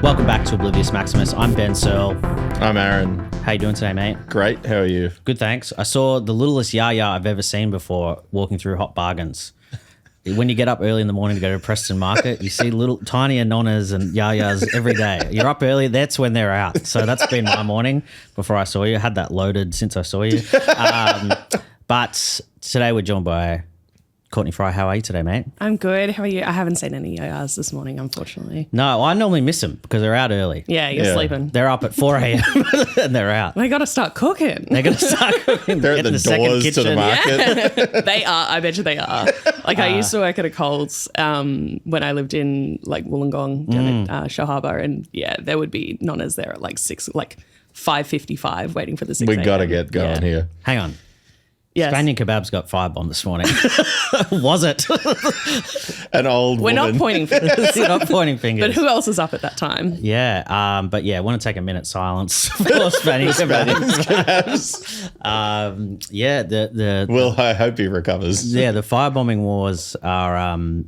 Welcome back to Oblivious Maximus. I'm Ben Searle. I'm Aaron. How you doing today, mate? Great. How are you? Good, thanks. I saw the littlest yaya I've ever seen before walking through Hot Bargains. When you get up early in the morning to go to Preston Market, you see little tinier nonnas and yayas every day. You're up early, that's when they're out. So that's been my morning before I saw you. I had that loaded since I saw you. But today we're joined by Courtney Fry. How are you today, mate? I'm good. How are you? I haven't seen any yayas this morning, unfortunately. No, I normally miss them because they're out early. Yeah, you're sleeping. They're up at 4 a.m. and they're out. They got to start cooking. They're going to start cooking. They're at the doors to the market. Yeah. They are. I bet you they are. Like I used to work at a Coles when I lived in like Wollongong down at Shell Harbour, and yeah, there would be nonnas there at like 5:55 waiting for the 6 We a.m. got to get going here. Hang on. Yes. Spaniard Kebab's got firebomb this morning. Was it? An old We're woman. not pointing fingers. You're not pointing fingers. But who else was up at that time? Yeah, but yeah, I want to take a minute silence for Spanish Kebabs. Yeah, Well, I hope he recovers. the firebombing wars are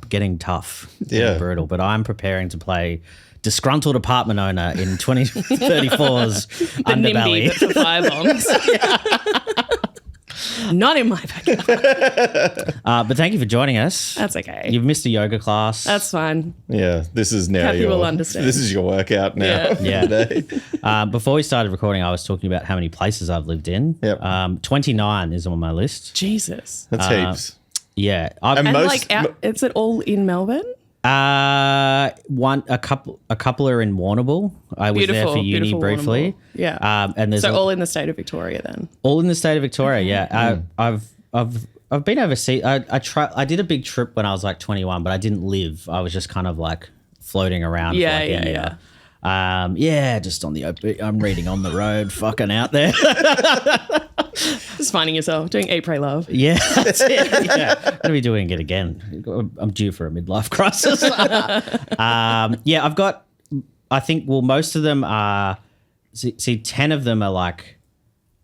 getting tough, Yeah. and brutal. But I'm preparing to play disgruntled apartment owner in 2034's The underbelly. NIMBY, but for firebombs. Not in my backyard. But thank you for joining us. That's okay. You've missed a yoga class. That's fine. Yeah, this is now Kathy your. will understand. This is your workout now. Yeah. Today. Before we started recording, I was talking about how many places I've lived in. Yep. 29 is on my list. Jesus. That's heaps. Yeah. And And most- is it all in Melbourne? A couple are in Warrnambool. I was there for uni beautiful briefly. Warrnambool. Yeah. And there's So all in the state of Victoria then? all in the state of Victoria. Yeah. I've been overseas. I did a big trip when I was like 21, but I didn't live. I was just kind of like floating around. For like a year. Just on the open. I'm reading on the road, fucking out there. Just finding yourself doing Eat, Pray, Love. Yeah, that's it. Yeah, I'm gonna be doing it again. I'm due for a midlife crisis. I've got. I think. Well, most of them are. See, 10 of them are like.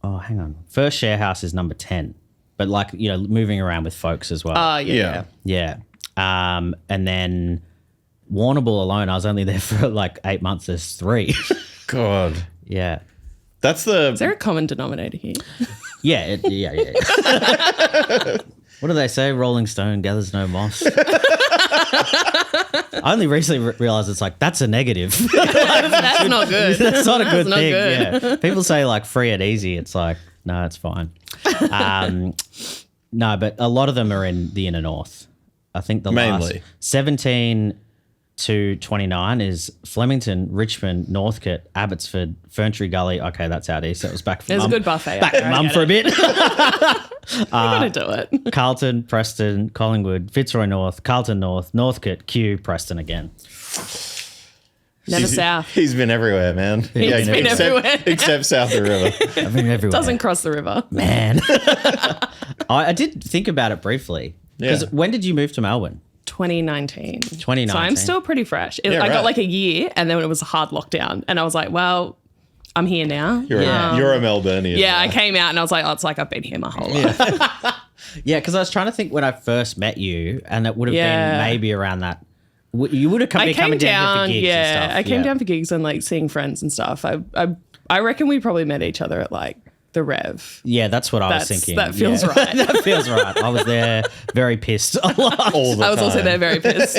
Oh, hang on. First share house is number 10, but like moving around with folks as well. Yeah. Yeah. And then Warrnambool alone, I was only there for like 8 months. There's 3. God. Yeah. That's the. Is there a common denominator here? Yeah. What do they say? Rolling stone gathers no moss. I only recently realized it's like, that's a negative. That's not good. That's not a good not thing. good. Yeah. People say like free and easy. It's like, no, it's fine. No, but a lot of them are in the inner north. I think the Mainly. last 17 to 29 is Flemington, Richmond, Northcote, Abbotsford, Ferntree Gully. Okay, that's out east. That was back for There's mum. a good buffet. Back for mum for a bit. You gotta do it. Carlton, Preston, Collingwood, Fitzroy North, Carlton North, Northcote, Kew, Preston again. Never south. He's been everywhere, man. He's been everywhere. Except south of the river. I've been everywhere. Doesn't cross the river. Man. I did think about it briefly. Because Yeah. when did you move to Melbourne? 2019. 2019. So I'm still pretty fresh. Yeah, I right. got like a year and then it was a hard lockdown. And I was like, well, I'm here now. You're a Melburnian. Yeah, I came out and I was like, oh, it's like I've been here my whole life. Yeah, because I was trying to think when I first met you, and it would have been Yeah. maybe around that. You would have I been came coming down down, for gigs and stuff. I came down for gigs and like seeing friends and stuff. I reckon we probably met each other at like the Rev. Yeah, that's what I was thinking. That feels Yeah. right. That feels right. I was there very pissed a lot. All the I was also time. there very pissed.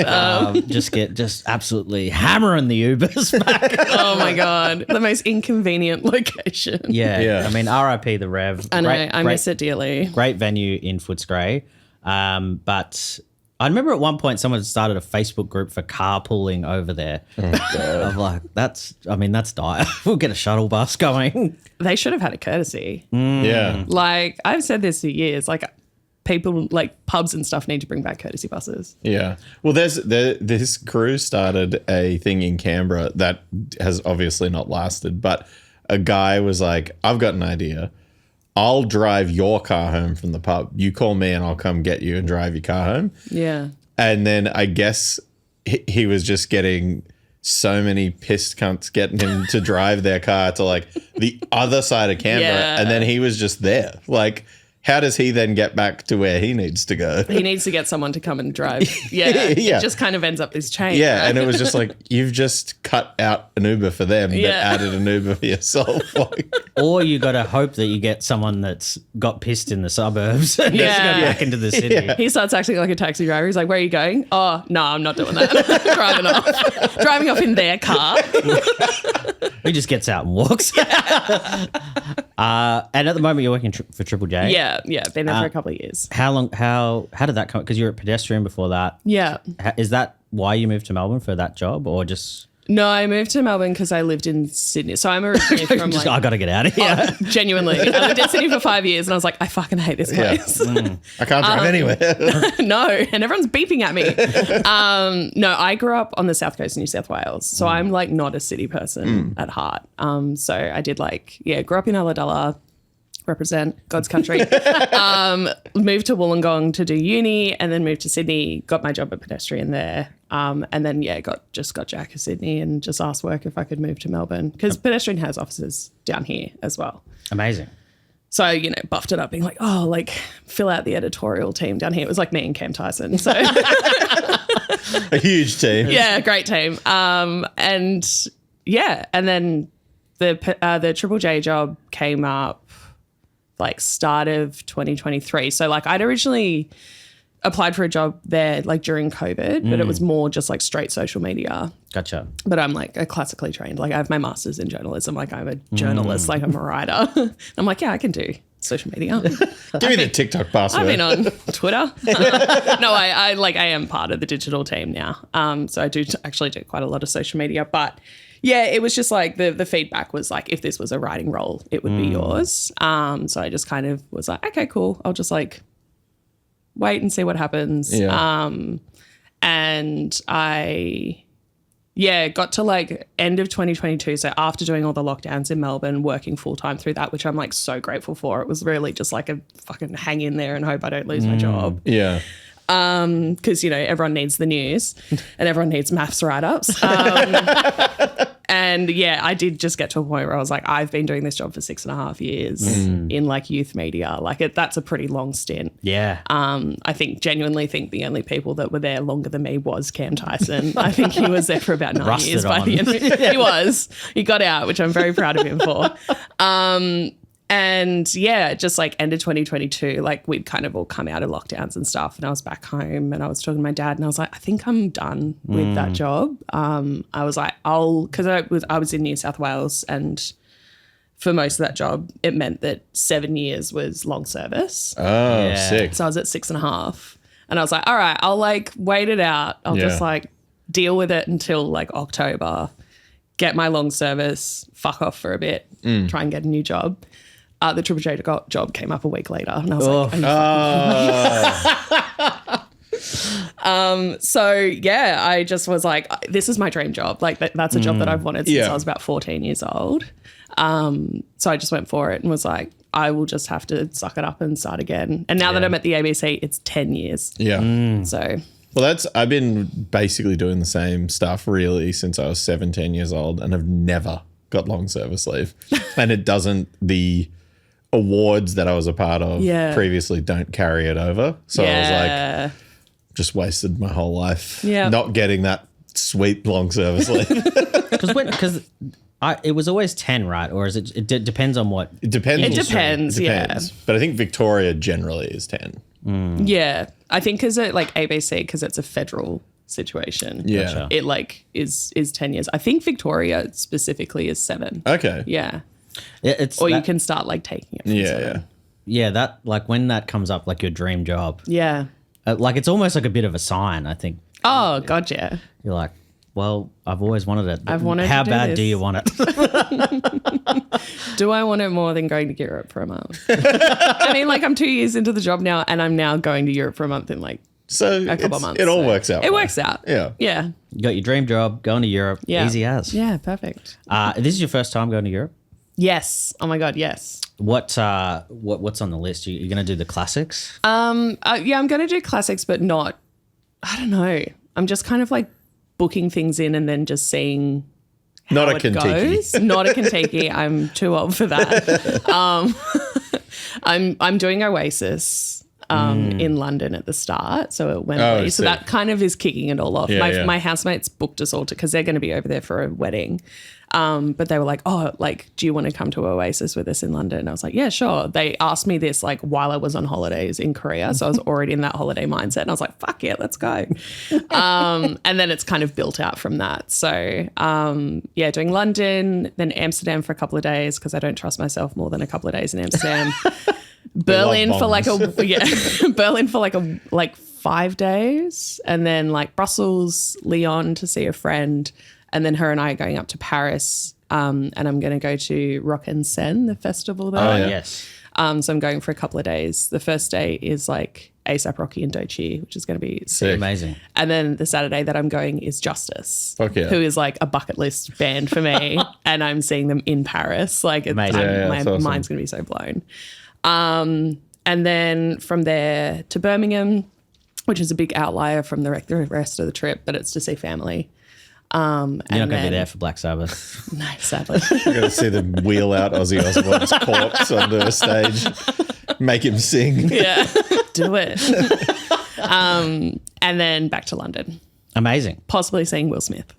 Just absolutely hammering the Ubers back. Oh my God. The most inconvenient location. Yeah. Yeah. I mean, RIP the Rev. I know. I miss it dearly. Great venue in Footscray. But I remember at one point someone started a Facebook group for carpooling over there. I'm like, that's dire. We'll get a shuttle bus going. They should have had a courtesy. Yeah. Like, I've said this for years. Like, people, like pubs and stuff need to bring back courtesy buses. Yeah. Well, this crew started a thing in Canberra that has obviously not lasted, but a guy was like, I've got an idea. I'll drive your car home from the pub. You call me and I'll come get you and drive your car home. Yeah. And then I guess he was just getting so many pissed cunts getting him to drive their car to like the other side of Canberra. Yeah. And then he was just there. Like how does he then get back to where he needs to go? He needs to get someone to come and drive. Yeah. Yeah. It just kind of ends up this chain. Yeah, right? and it was just like, you've just cut out an Uber for them, but Yeah. added an Uber for yourself. Like, Or you got to hope that you get someone that's got pissed in the suburbs and needs to go Yeah. back into the city. He starts acting like a taxi driver. He's like, "Where are you going?" "Oh, no, I'm not doing that." Driving off in their car. He just gets out and walks. And at the moment, you're working for Triple J. Yeah. Been there for a couple of years. How long? How did that come? Because you were a pedestrian before that. Yeah. Is that why you moved to Melbourne for that job, or just No, I moved to Melbourne because I lived in Sydney. So I'm originally from just I got to get out of here? genuinely. I lived in Sydney for 5 years and I was like, I fucking hate this place. I can't drive anywhere. No, and everyone's beeping at me. No, I grew up on the South Coast of New South Wales. So I'm like not a city person at heart. So I did grew up in Ulladulla, represent God's country. Moved to Wollongong to do uni and then moved to Sydney, got my job at pedestrian there. And then, got Jack of Sydney and just asked work if I could move to Melbourne because pedestrian has offices down here as well. Amazing. So, buffed it up being like, fill out the editorial team down here. It was like me and Cam Tyson. So, A huge team. yeah, great team. And then the Triple J job came up start of 2023. So, I'd originally applied for a job there during COVID, but it was more just straight social media. Gotcha. But I'm a classically trained. I have my master's in journalism. I'm a journalist. I'm a writer. I'm yeah, I can do social media. Give me the TikTok password. I've been on Twitter. No, I am part of the digital team now. So I do actually do quite a lot of social media. But yeah, it was just the feedback was if this was a writing role, it would be yours. So I just kind of was okay, cool. I'll just wait and see what happens. Yeah. And I got to end of 2022. So after doing all the lockdowns in Melbourne, working full time through that, which I'm so grateful for. It was really just a fucking hang in there and hope I don't lose my job. Yeah. Because, everyone needs the news and everyone needs maths write-ups. And I did just get to a point where I was I've been doing this job for 6.5 years in youth media. That's a pretty long stint. Yeah. I genuinely think the only people that were there longer than me was Cam Tyson. I think he was there for about 9 Rusted years by the end. He was. He got out, which I'm very proud of him for. And just end of 2022, we'd kind of all come out of lockdowns and stuff. And I was back home and I was talking to my dad and I was I think I'm done with that job. I was because I was in New South Wales and for most of that job, it meant that 7 years was long service. Oh, Yeah. sick. So I was at 6.5 and I was all right, I'll wait it out. I'll just deal with it until October, get my long service, fuck off for a bit, try and get a new job. The Triple J job came up a week later and I was I just was this is my dream job. That's a job that I've wanted since I was about 14 years old. So I just went for it and was I will just have to suck it up and start again. And now that I'm at the ABC, it's 10 years. Yeah. So Well, I've been basically doing the same stuff really since I was 17 years old and have never got long service leave. And the awards that I was a part of previously don't carry it over. So I was just wasted my whole life not getting that sweet long service leave. Because it was always 10, right? Or is it depends on what? It depends. It depends, yeah. But I think Victoria generally is 10. Yeah, I think because it ABC because it's a federal situation. Yeah. It is 10 years. I think Victoria specifically is 7. Okay. Yeah. It's Or you can start like taking it from Yeah, someone. yeah, that like when that comes up, like your dream job, Yeah. like it's almost like a bit of a sign. I think Oh, God, yeah. you're like, well, I've always wanted it. I've wanted How to do bad this. do you want it? Do I want it more than going to Europe for a month? I mean, like I'm 2 years into the job now and I'm now going to Europe for a month in like So a couple of months. it all so works out. It fine. works out. Yeah. Yeah. You got your dream job, going to Europe, Yeah. easy as. Yeah, perfect. This is your first time going to Europe. Yes. Oh my God, yes. What's on the list? You're going to do the classics? Yeah, I'm going to do classics, but not, I don't know. I'm just kind of like booking things in and then just seeing Not how a it Kentucky. goes. Not a Kentucky. I'm too old for that. I'm doing Oasis in London at the start, so at Wembley. So that kind of is kicking it all off. My housemates booked us all because they're going to be over there for a wedding. But they were like, oh, like, do you want to come to Oasis with us in London? And I was like, yeah, sure. They asked me this like while I was on holidays in Korea. So I was already in that holiday mindset. And I was like, fuck yeah, let's go. And then it's kind of built out from that. So yeah, doing London, then Amsterdam for a couple of days because I don't trust myself more than a couple of days in Amsterdam. Berlin for like Berlin for like 5 days, and then like Brussels, Lyon to see a friend, and then her and I are going up to Paris, and I'm going to go to Rock en Seine, the festival there. Oh, yeah. Yes. So I'm going for a couple of days. The first day is like A$AP Rocky and Doechii, which is going to be sick. Amazing. And then the Saturday that I'm going is Justice, Fuck yeah. who is like a bucket list band for me, and I'm seeing them in Paris. Like, Amazing. my that's awesome. mind's going to be so blown. And then from there to Birmingham, which is a big outlier from the rest of the trip, but it's to see family. You're not going to be there for Black Sabbath. No, sadly. You're going to see them wheel out Ozzy Osbourne's corpse onto a stage, make him sing. Yeah, do it. And then back to London, Amazing. possibly seeing Will Smith.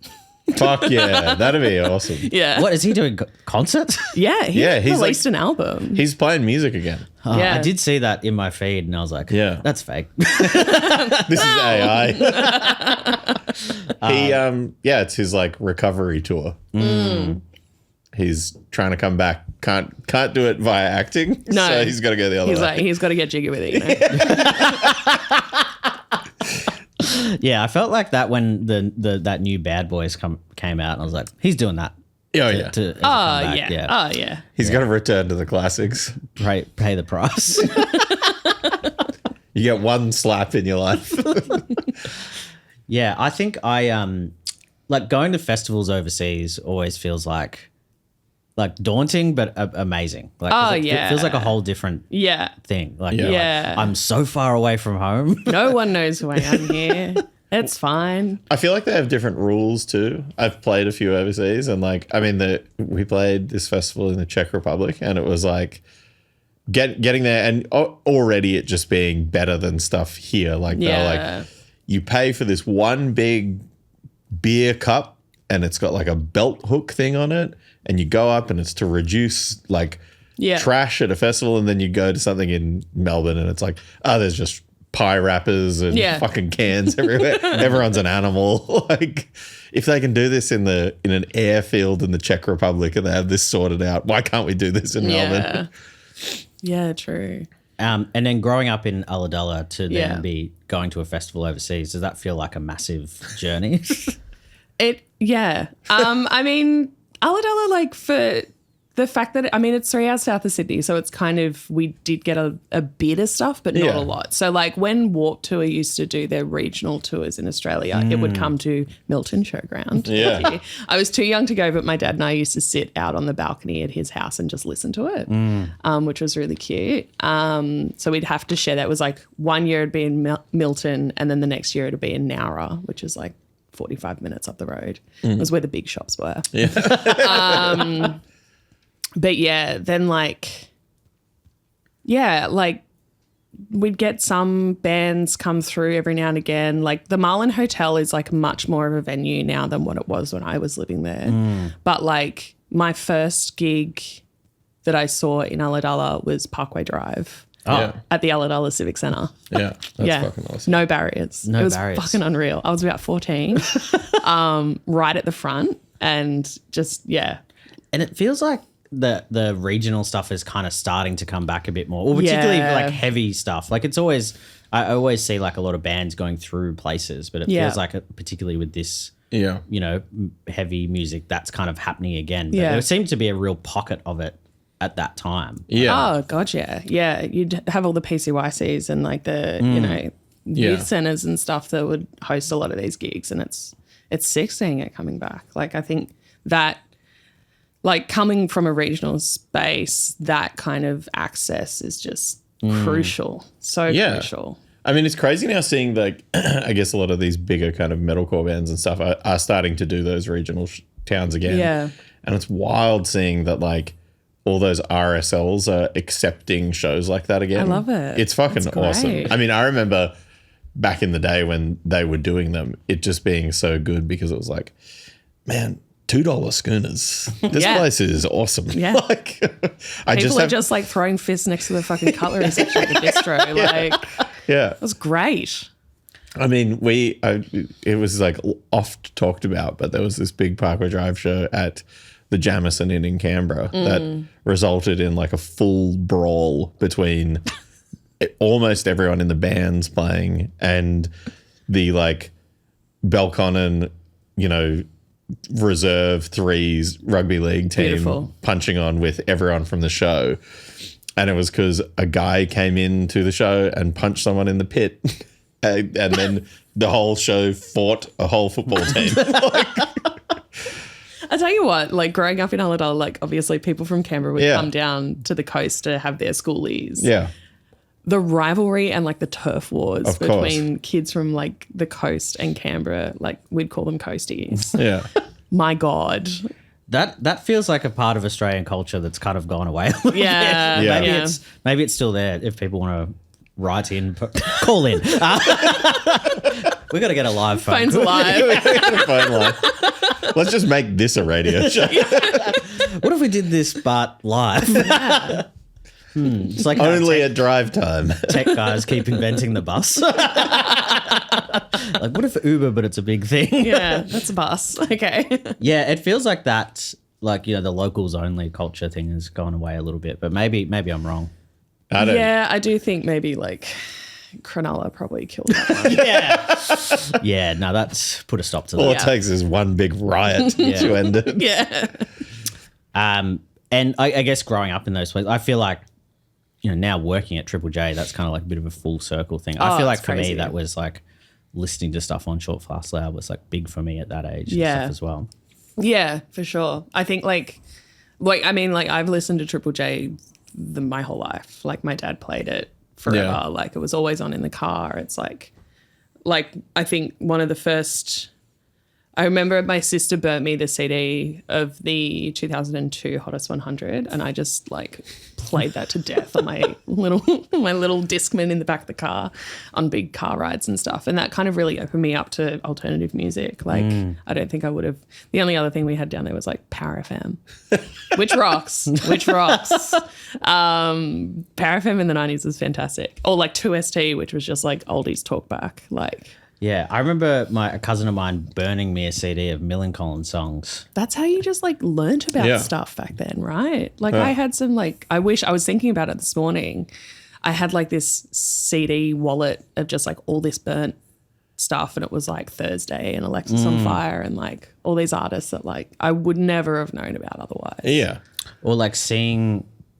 Fuck yeah, that'd be awesome. Yeah. What is he doing? Concerts? Yeah, he Yeah, he's released like- an album. He's playing music again. Oh, Yeah. I did see that in my feed, and I was like, Yeah. that's fake. This is AI. It's his like recovery tour. He's trying to come back. Can't do it via acting. No. So he's got to go the other He's way. like, he's got to get jiggy with it, you know? Yeah, I felt like that when that new Bad Boys came out, and I was like, he's doing that. Oh yeah. As a Oh, comeback, yeah. Oh, yeah. He's got to return to the classics. Pay the price. You get one slap in your life. Yeah, I think I like going to festivals overseas always feels like daunting but amazing. Like, 'cause it feels like a whole different Yeah. thing. Like, Yeah. you're like, Yeah. I'm so far away from home. No one knows who I am here. It's fine. I feel like they have different rules too. I've played a few overseas, and like, I mean, we played this festival in the Czech Republic, and it was like getting there, and already it just being better than stuff here. Like, they're Yeah. like, you pay for this one big beer cup, and it's got like a belt hook thing on it, and you go up, and it's to reduce like trash at a festival, and then you go to something in Melbourne, and it's like, oh, there's just pie wrappers and fucking cans everywhere. Everyone's an animal. Like, if they can do this in an airfield in the Czech Republic and they have this sorted out, why can't we do this in Melbourne? Yeah, true. And then growing up in Ulladulla to then be going to a festival overseas, does that feel like a massive journey? I mean, Ulladulla, like, for the fact that, I mean, it's 3 hours south of Sydney, so it's kind of, we did get a bit of stuff, but not a lot. So, like, when Warped Tour used to do their regional tours in Australia, it would come to Milton Showground. Yeah. I was too young to go, but my dad and I used to sit out on the balcony at his house and just listen to it, which was really cute. So we'd have to share that. It was like 1 year it'd be in Milton, and then the next year it'd be in Nowra, which is like 45 minutes up the road. It was where the big shops were. Yeah. But yeah, then like we'd get some bands come through every now and again. Like the Marlin Hotel is like much more of a venue now than what it was when I was living there. But like my first gig that I saw in Ulladulla was Parkway Drive at the Ulladulla Civic Centre. Yeah. That's fucking awesome. No barriers. No it was barriers. fucking unreal. I was about 14, right at the front, and just, And it feels like the regional stuff is kind of starting to come back a bit more, or particularly like heavy stuff. Like it's always, I always see like a lot of bands going through places, but it feels like particularly with this, you know, heavy music, that's kind of happening again. But there seemed to be a real pocket of it at that time. Yeah. Oh, God, yeah. You'd have all the PCYCs and like the, you know, youth centres and stuff that would host a lot of these gigs, and it's sick seeing it coming back. Like I think that, like coming from a regional space, that kind of access is just crucial. So crucial. I mean, it's crazy now seeing like, I guess a lot of these bigger kind of metalcore bands and stuff are starting to do those regional towns again. Yeah. And it's wild seeing that like all those RSLs are accepting shows like that again. I love it. It's fucking It's awesome. great. I mean, I remember back in the day when they were doing them, it just being so good because it was like, man, $2 schooners. This Yeah. place is awesome. Yeah. Like, People are just like throwing fists next to the fucking cutlery section at the bistro. Like, yeah. it was great. I mean, it was like oft talked about, but there was this big Parkway Drive show at the Jamison Inn in Canberra that resulted in like a full brawl between almost everyone in the bands playing and the like Belconnen, reserve threes rugby league team Beautiful. punching on with everyone from the show. And it was because a guy came into the show and punched someone in the pit. And then the whole show fought a whole football team. I tell you what, like growing up in Ulladulla, like obviously people from Canberra would Yeah. come down to the coast to have their schoolies. Yeah. The rivalry and like the turf wars Of course. between kids from like the coast and Canberra, like we'd call them coasties. Yeah. My God. That feels like a part of Australian culture that's kind of gone away. A little Yeah. bit. Yeah. Yeah. Maybe it's still there if people want to write in, call in. We got to get a live phone. Phone's alive. Phone line. Let's just make this a radio show. What if we did this but live? It's like Only at drive time. tech guys keep inventing the bus. Like, what if Uber, but it's a big thing? Yeah, that's a bus. Okay. Yeah, it feels like that, like, the locals only culture thing has gone away a little bit, but maybe I'm wrong. I don't. Yeah, I do think maybe like Cronulla probably killed that one. Yeah. Yeah, no, that's put a stop to All that. it takes is one big riot to end it. Yeah. And I guess growing up in those places, I feel like, now working at Triple J, that's kind of like a bit of a full circle thing. I Oh, feel like it's for crazy. me, that was like listening to stuff on Short Fast Loud was like big for me at that age and Yeah. stuff as well. Yeah, for sure. I think I've listened to Triple J my whole life. Like my dad played it forever. Yeah. Like it was always on in the car. It's like I think one of the first. I remember my sister burnt me the CD of the 2002 Hottest 100, and I just like played that to death on my little Discman in the back of the car on big car rides and stuff. And that kind of really opened me up to alternative music. Like I don't think I would have. The only other thing we had down there was like Power FM, which rocks. Power FM in the 90s was fantastic. Or like 2ST, which was just like oldies talk back. Like. Yeah, I remember a cousin of mine burning me a CD of Millencolin songs. That's how you just like learnt about Yeah. stuff back then, right? Like I had some I was thinking about it this morning. I had like this CD wallet of just like all this burnt stuff, and it was like Thursday and Alexis on Fire and like all these artists that like I would never have known about otherwise. Yeah. Or like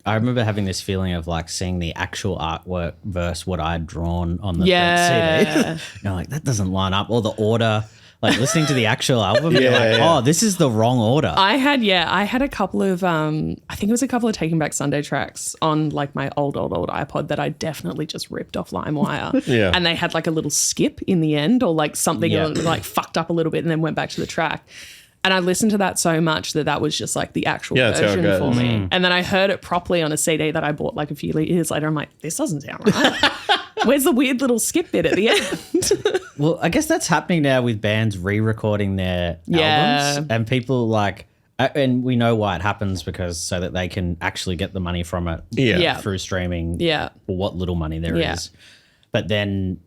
I remember having this feeling of like seeing the actual artwork versus what I'd drawn on the Yeah. CD. Like that doesn't line up. Or the order, like listening to the actual album, you're Yeah, like, yeah. oh, this is the wrong order. I had a couple of I think it was a couple of Taking Back Sunday tracks on like my old iPod that I definitely just ripped off LimeWire. Yeah. And they had like a little skip in the end or like something Yeah. like fucked up a little bit and then went back to the track. And I listened to that so much that was just like the actual Yeah, that's how it version goes. for me. And then I heard it properly on a CD that I bought like a few years later. I'm like, this doesn't sound right. Where's the weird little skip bit at the end? Well, I guess that's happening now with bands re-recording their Yeah. albums, and people like, and we know why it happens because so that they can actually get the money from it Yeah. through streaming, Yeah. or what little money there is. Yeah. But then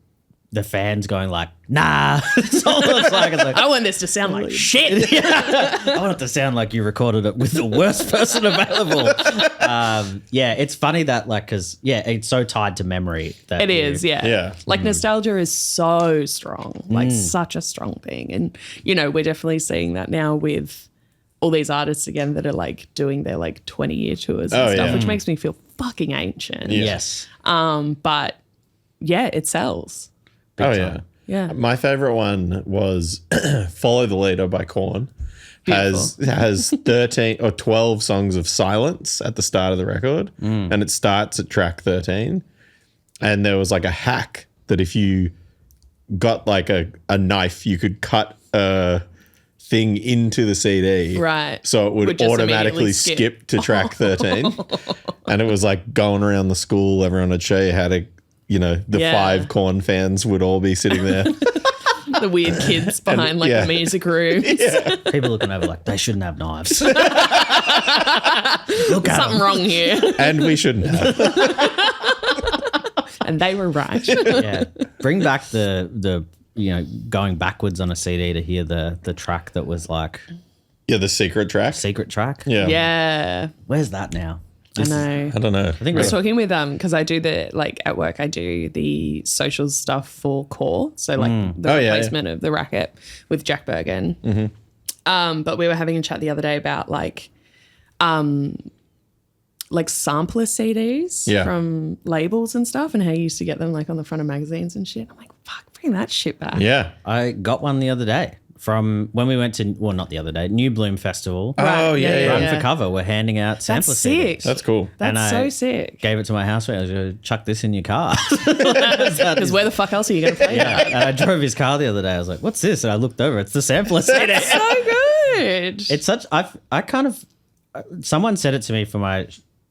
the fans going like, nah, it's all it's like. It's like, I want this to sound like shit. I want it to sound like you recorded it with the worst person available. Yeah, it's funny that like, because it's so tied to memory that It is, yeah. Yeah. Like nostalgia is so strong, like such a strong thing. And, we're definitely seeing that now with all these artists again that are like doing their like 20-year tours and Oh, stuff, yeah. which makes me feel fucking ancient. Yeah. Yes. But yeah, it sells. Oh, time. yeah. Yeah. My favorite one was Follow the Leader by Korn. Has 13 or 12 songs of silence at the start of the record, and it starts at track 13. And there was like a hack that if you got like a knife, you could cut a thing into the CD. Right. So it would Would just automatically immediately skip to track 13. And it was like going around the school. Everyone would show you how to, the Yeah. 5 corn fans would all be sitting there. The weird kids behind like yeah. the music rooms. People looking over like they shouldn't have knives. Look at Something them. wrong here. And we shouldn't have. And they were right. Yeah, bring back the going backwards on a CD to hear the track that was like Yeah, the secret track. secret track. Yeah. Yeah. Where's that now? I know. I don't know. I think I was talking with because I do at work I do the socials stuff for Core, so like the Oh, yeah, replacement of the racket with Jack Bergen. Mm-hmm. But we were having a chat the other day about like sampler CDs Yeah. from labels and stuff, and how you used to get them like on the front of magazines and shit. I'm like, fuck, bring that shit back. Yeah. I got one the other day from when we went to not the other day, New Bloom Festival. Oh, yeah, yeah. Run yeah. for cover. We're handing out sampler That's sick. CDs. That's cool. That's And I so sick. Gave it to my housemate. I was going to chuck this in your car. Because where the fuck else are you going to play that? And I drove his car the other day. I was like, "What's this?" And I looked over. It's the sampler CD. So good. It's such. I kind of. Someone said it to me for my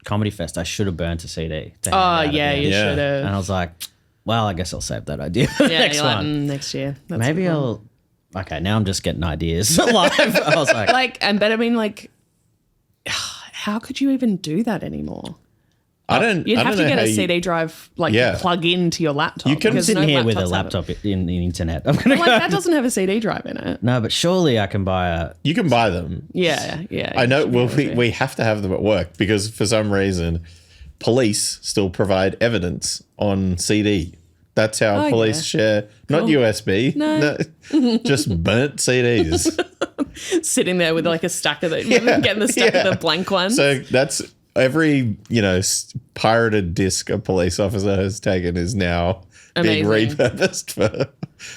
comedy fest. I should have burnt a CD. to hand out at the yeah, end. you Yeah. should And I have. was like, well, I guess I'll save that idea for the Yeah, next you're like, one. next year. That's a Maybe good one. I'll. Okay, now I'm just getting ideas live. I was like, But I mean, like, how could you even do that anymore? I don't. You'd I have don't to know get how a you- CD drive, like, Yeah. plug into your laptop. You can- I'm because sitting no here with a laptops have it. laptop in the internet. I'm gonna Like, go. that doesn't have a CD drive in it. No, but surely I can buy a. You can buy them. Yeah, yeah. I you know. should be Well, able to. we have to have them at work because for some reason, police still provide evidence on CD. That's how Oh, police share, not Cool. USB, No. just burnt CDs. Sitting there with like a stack of getting the stack of the blank ones. So that's every pirated disc a police officer has taken is now being Amazing. repurposed for.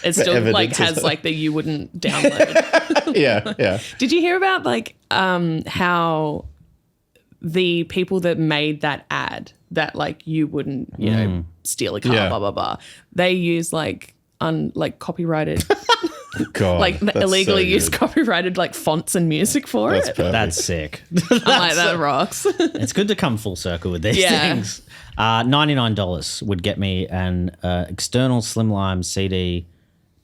it still like evidence has of- like that you wouldn't download. Yeah. Did you hear about like how the people that made that ad that like you wouldn't steal a car, Yeah. blah blah blah, they use like copyrighted God, like that's illegally so used good. copyrighted like fonts and music for That's it. perfect. That's sick. I'm like, that rocks. It's good to come full circle with these Yeah. things. $99 would get me an external slimline CD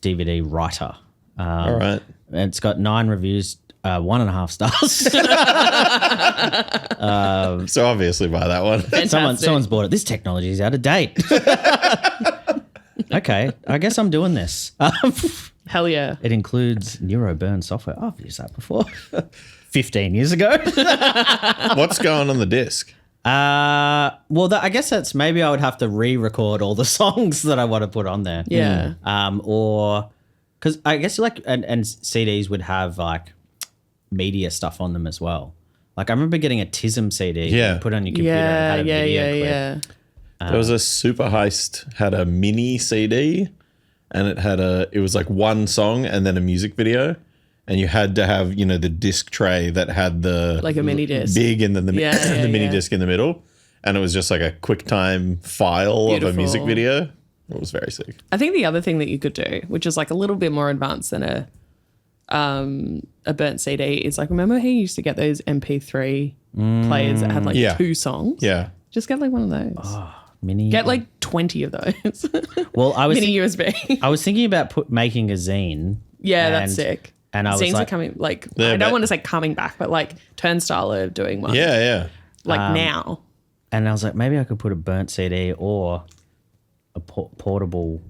DVD writer. All right. And it's got 9 reviews, 1.5 stars. So obviously buy that one. Fantastic. Someone's bought it. This technology is out of date. Okay, I guess I'm doing this. Hell yeah. It includes NeuroBurn software. Oh, I've used that before. 15 years ago. What's going on the disc? I guess that's maybe I would have to re-record all the songs that I want to put on there. Yeah. Or because I guess and CDs would have like media stuff on them as well. Like I remember getting a TISM CD. Yeah. You put on your computer. And Yeah, had a yeah, video yeah, clip. yeah. There was a Super Heist had a mini CD, and it was like one song and then a music video, and you had to have the disc tray that had the Like a mini disc. big and then the Yeah, yeah, mini yeah. disc in the middle, and it was just like a QuickTime file of a Beautiful. music video. It was very sick. I think the other thing that you could do, which is like a little bit more advanced than a burnt CD, is like, remember how you used to get those MP3 players that had like Yeah. 2 songs? Yeah. Just get like one of those. Mini. Get like 20 of those. Well, I was Mini USB. I was thinking about making a zine. Yeah, that's and- sick. And I was Zines are like, coming, like, They're I don't ba- want to say coming back, but like Turnstile are doing one. Yeah. Like now. and I was like, maybe I could put a burnt CD or a portable,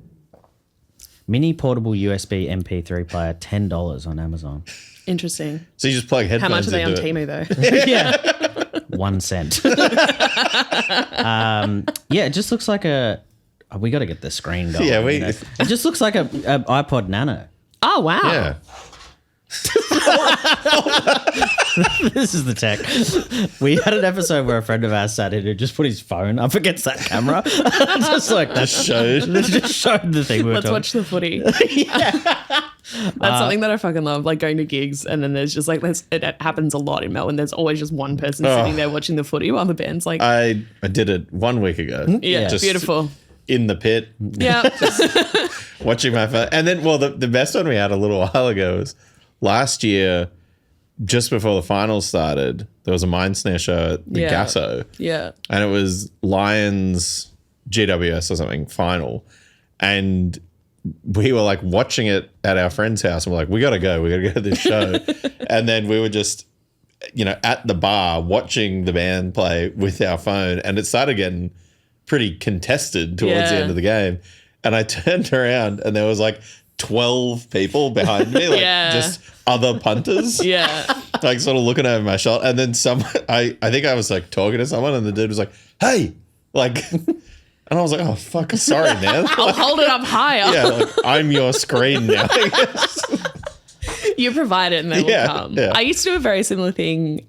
mini portable USB MP3 player, $10 on Amazon. Interesting. So you just plug How headphones much are they on into it. Temu though? Yeah. 1 cent. It just looks like we got to get the screen going. Yeah, it just looks like a iPod Nano. Oh, wow. Yeah. This is the tech. We had an episode where a friend of ours sat in who just put his phone up against that camera. Just like that. Just showed. Just showed the thing we were Let's talking. watch the footy. That's something that I fucking love, like going to gigs and then there's just like, it happens a lot in Melbourne. There's always just one person sitting there watching the footy while the band's like, I did it 1 week ago. yeah, Just beautiful. in the pit, Yeah. watching my phone. And then, the best one we had a little while ago was last year, just before the finals started, there was a Mind Snare show at the Gasso. Yeah. And it was Lions GWS or something final. And we were like watching it at our friend's house and we're like, we got to go to this show. And then we were just, at the bar watching the band play with our phone. And it started getting pretty contested towards the end of the game. And I turned around and there was like 12 people behind me, like just other punters. Yeah. Like sort of looking over my shoulder. And then I think I was like talking to someone and the dude was like, hey, like, and I was like, oh, fuck, sorry, man. I'll hold it up higher. Yeah, like, I'm your screen now. You provide it and they will come. Yeah. I used to do a very similar thing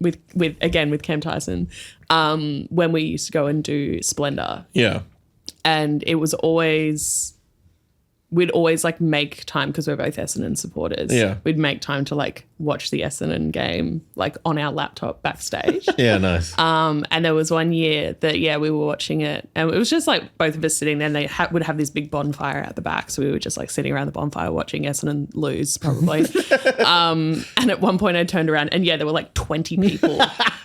with Cam Tyson when we used to go and do Splendor. Yeah. And it was we'd always like make time because we're both Essendon supporters. Yeah. We'd make time to like watch the Essendon game like on our laptop backstage. Yeah, nice. And there was one year that, we were watching it and it was just like both of us sitting there and they would have this big bonfire at the back. So we were just like sitting around the bonfire watching Essendon lose probably. And at one point I turned around and there were like 20 people.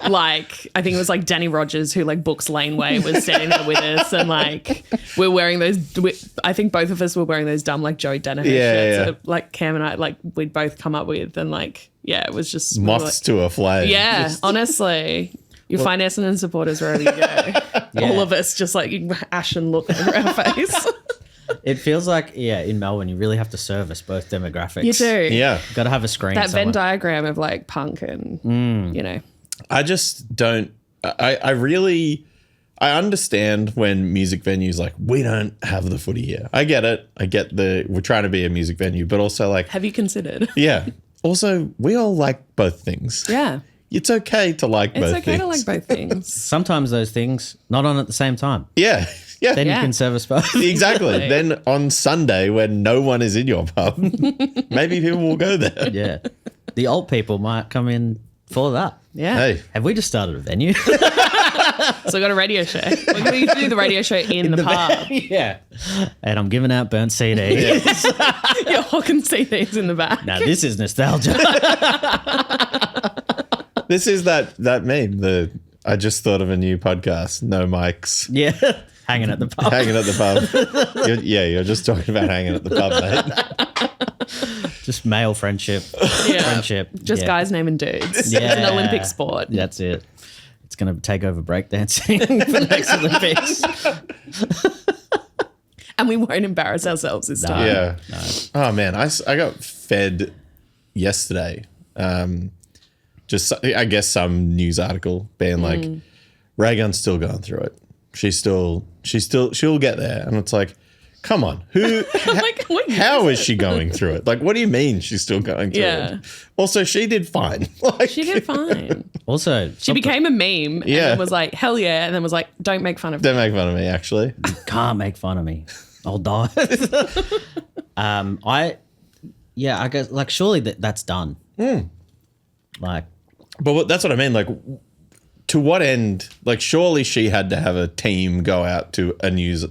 Like, I think it was like Danny Rogers who like books Laneway was standing there with us and like we're wearing those, I think both of us were wearing those dumb like Joey Danaher shirts that like Cam and I like we'd both come up with and like, it was just moths to a flame. Yeah, Just- honestly. You find Essendon supporters wherever you go. All of us just like ashen look over our face. It feels like, in Melbourne, you really have to service both demographics. You do. Yeah. Got to have a screen That somewhere. Venn diagram of like punk and, I just don't, I understand when music venues like, we don't have the footy here. I get it. We're trying to be a music venue, but also like, Have you considered? yeah. Also, we all like both things. Yeah. It's okay to like both It's things. okay to like both things. Sometimes those things not on at the same time. Yeah. Yeah. Then you Yeah. can service both. Exactly. Then on Sunday when no one is in your pub, maybe people will go there. Yeah. The old people might come in for that. Yeah. Hey. Have we just started a venue? So I got a radio show. We do the radio show in the pub. Yeah. And I'm giving out burnt CDs. You're hawking CDs in the back. Now this is nostalgia. This is that meme. I just thought of a new podcast. No mics. Yeah. Hanging at the pub. Hanging at the pub. You're just talking about hanging at the pub, mate. Just male friendship. Yeah. Friendship. Just Yeah. guys naming dudes. Yeah. It's an Olympic sport. That's it. It's going to take over breakdancing for the next Olympics. And we won't embarrass ourselves this time. Yeah. Oh, man. I got fed yesterday. Just, I guess, some news article being like, Reagan's still going through it. She'll get there. And it's like, come on. Like, what year How is is she going through it? Like, what do you mean she's still going through Yeah. it? Also, she did fine. Like, She did fine. Also, She became a meme and Yeah. then was like, hell yeah. And then was like, don't make fun of me. don't make fun of me, actually. can't make fun of me. I'll die. I guess like surely that's done. Like, But that's what I mean. Like, to what end? Like, surely she had to have a team go out to a news.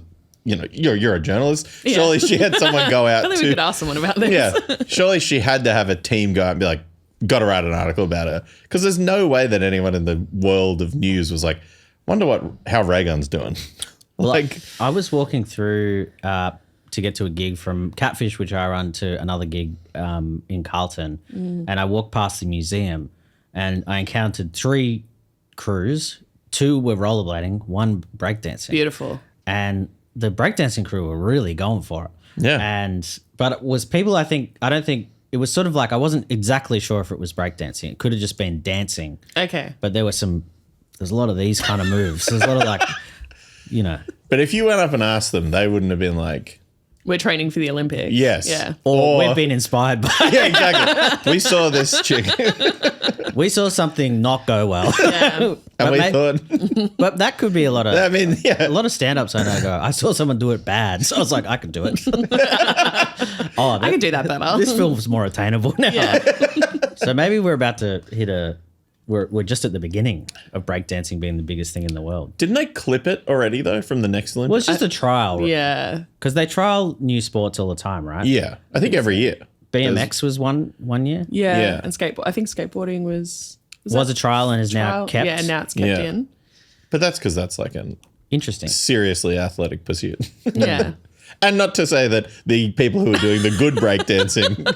You're a journalist. Yeah. Surely she had someone go I out think we to. could ask someone about this. Yeah. Surely she had to have a team go out and be like, got to write an article about her. Because there's no way that anyone in the world of news was like, wonder how Raygun's doing. Like, I was walking through to get to a gig from Catfish, which I run, to another gig in Carlton, and I walked past the museum, and I encountered 3 crews. 2 were rollerblading, 1 breakdancing. Beautiful. And the breakdancing crew were really going for it. Yeah. But it was people, I don't think, it was sort of like, I wasn't exactly sure if it was breakdancing. It could have just been dancing. Okay. But there's a lot of these kind of moves. There's a lot of like, but if you went up and asked them, they wouldn't have been like, We're training for the Olympics. yes. Yeah. or we've been inspired by. Yeah, exactly. We saw this chick We saw something not go well. Yeah. and we But thought, But that could be a lot of. I mean, yeah. A lot of stand-ups I know go, I saw someone do it bad. So I was like, I could do it. I can do that better. This film's more attainable now. So maybe we're about to hit we're just at the beginning of breakdancing being the biggest thing in the world. Didn't they clip it already, though, from the next Olympics? Well, it's just a trial. Yeah. Because they trial new sports all the time, right? Yeah. I think every year. BMX was one year. Yeah. And skateboard. I think skateboarding was Was a trial and is now trial? kept. Yeah, now it's kept Yeah. in. But that's because that's like an Interesting. seriously athletic pursuit. Yeah. And not to say that the people who were doing the good breakdancing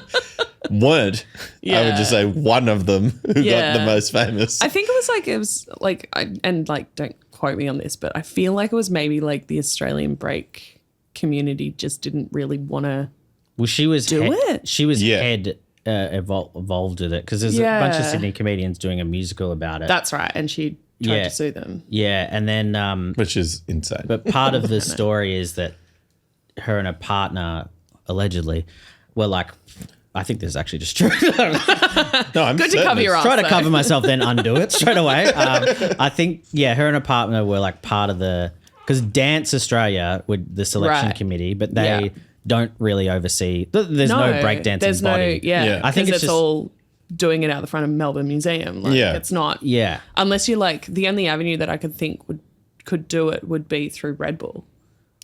weren't. I would just say one of them who got the most famous. I think it was like, don't quote me on this, but I feel like it was maybe like the Australian break community just didn't really want to. Well, she was Do it. She was Yeah. head evolved with it because there's a bunch of Sydney comedians doing a musical about it. That's right. And she tried to sue them. Yeah, and then which is insane. but part of the story is that her and her partner allegedly were like, I think this is actually just true. no, I'm Good to cover your ass. Try to though. cover myself, then undo it straight away. I think, her and her partner were like part of because Dance Australia with the selection Right. committee, but they don't really oversee. There's no breakdancing there's body. I think it's just all doing it out the front of Melbourne Museum. Like, it's not. Yeah. Unless you're like, the only avenue that I could think could do it would be through Red Bull.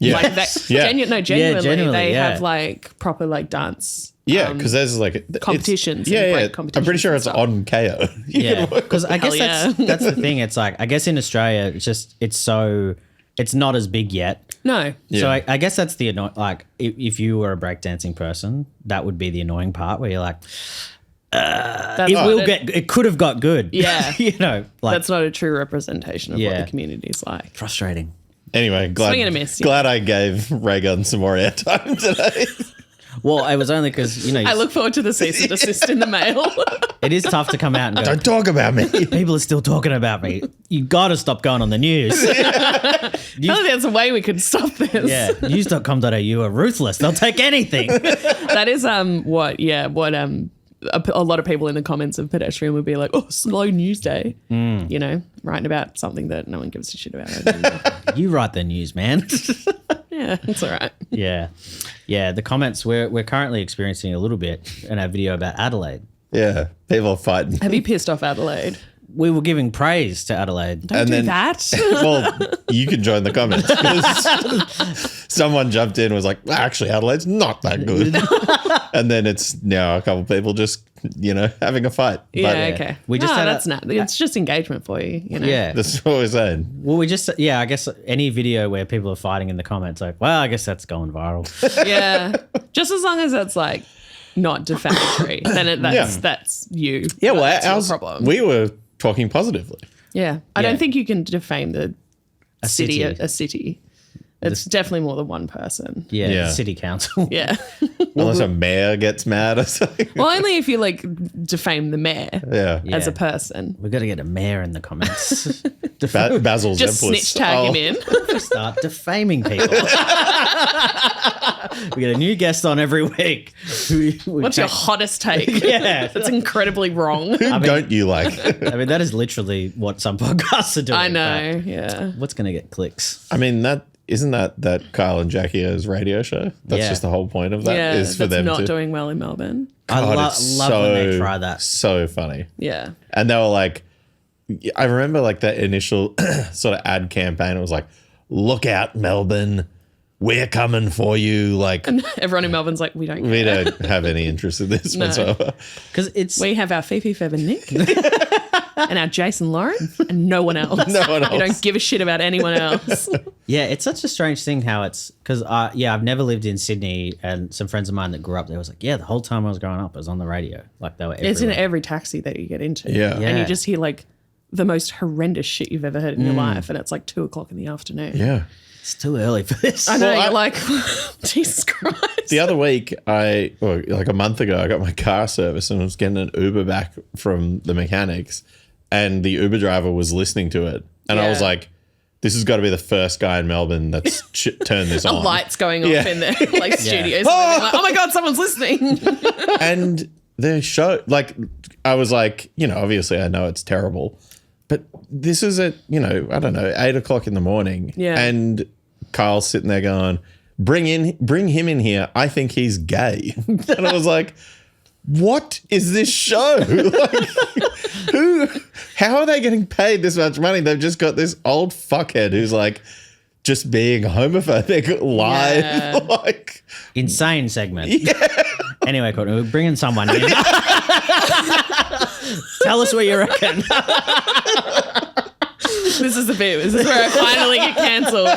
yeah. Like genuinely, genuinely, they yeah. have like proper like dance. Yeah, because there's like competitions Yeah, and yeah. break competitions I'm pretty sure and it's stuff. on KO. Yeah, because I guess Hell that's the thing. It's like, I guess in Australia, it's not as big yet. No. So I guess that's the like if you were a breakdancing person, that would be the annoying part where you're like, it could have got good. Yeah. Like That's not a true representation of what the community is like. frustrating. Anyway, Swing and a miss, yeah. glad I gave Raygun some more airtime today. Well, it was only because I look forward to the cease and desist in the mail. it is tough to come out and go, Don't talk about me. people are still talking about me. You got to stop going on the news. I think there's a way we could stop this. Yeah, news.com.au are ruthless. They'll take anything. That is what a lot of people in the comments of Pedestrian would be like, oh, slow news day. Writing about something that no one gives a shit about. You write the news, man. Yeah, it's all right. Yeah. The comments we're currently experiencing a little bit in our video about Adelaide. Yeah, people are fighting. Have you pissed off Adelaide? We were giving praise to Adelaide. Don't do that. Well, you can join the comments because someone jumped in and was like, actually, Adelaide's not that good. And then it's now a couple of people just, having a fight. Yeah, okay. We just had that's not. It's just engagement for you. Yeah. That's what we're saying. Well, I guess any video where people are fighting in the comments, like, well, I guess that's going viral. Yeah. Just as long as it's like not defamatory, then that's you. Yeah, well, that's your problem. we were talking positively. Yeah. I don't think you can defame a city. city. It's definitely more than one person. Yeah. Yeah. City council. Yeah. Unless a mayor gets mad or something. Well, only if you like defame the mayor Yeah. as a person. We've got to get a mayor in the comments. Basil Just Zemplis. snitch tag him in. Start defaming people. We get a new guest on every week. What's your hottest take? Yeah. That's incredibly wrong. Who don't you like? I mean, that is literally what some podcasts are doing. I know. Yeah. but What's going to get clicks? I mean, isn't that Kyle and Jackie's radio show? That's Yeah. just the whole point of that Yeah. is for That's them not to. doing well in Melbourne. God, I it's love when they try that. So funny. Yeah. And they were like, I remember like that initial sort of ad campaign. It was like, look out, Melbourne. We're coming for you. Like, Everyone in Melbourne's like, we don't care. we don't have any interest in this whatsoever. Because We have our Fifi Feather Nick and our Jason Lauren and no one else. No one We don't else. give a shit about anyone else. yeah, it's such a strange thing how it's because I've never lived in Sydney, and some friends of mine that grew up there was like, yeah, the whole time I was growing up, it was on the radio, like they were. It's in everywhere. every taxi that you get into. Yeah. And you just hear like the most horrendous shit you've ever heard in your life. And it's like 2:00 in the afternoon. Yeah. It's too early for this. I know. Well, You're like, Jesus Christ. The other week, like a month ago, I got my car serviced and I was getting an Uber back from the mechanics, and the Uber driver was listening to it. And I was Yeah. like, this has got to be the first guy in Melbourne that's turned this The on. lights going off Yeah. in their like studios. And they're like, oh my God, someone's listening. And the show, like, I was like, obviously I know it's terrible, but this is at, I don't know, 8:00 in the morning. Yeah. And Kyle's sitting there going, bring him in here. I think he's gay. And I was like, what is this show? Like, how are they getting paid this much money? They've just got this old fuckhead who's like just being homophobic live. Yeah. Like, Insane segment. Anyway, Courtney, we're bringing someone in. Tell us what you reckon. This is the bit. This is where I finally get cancelled.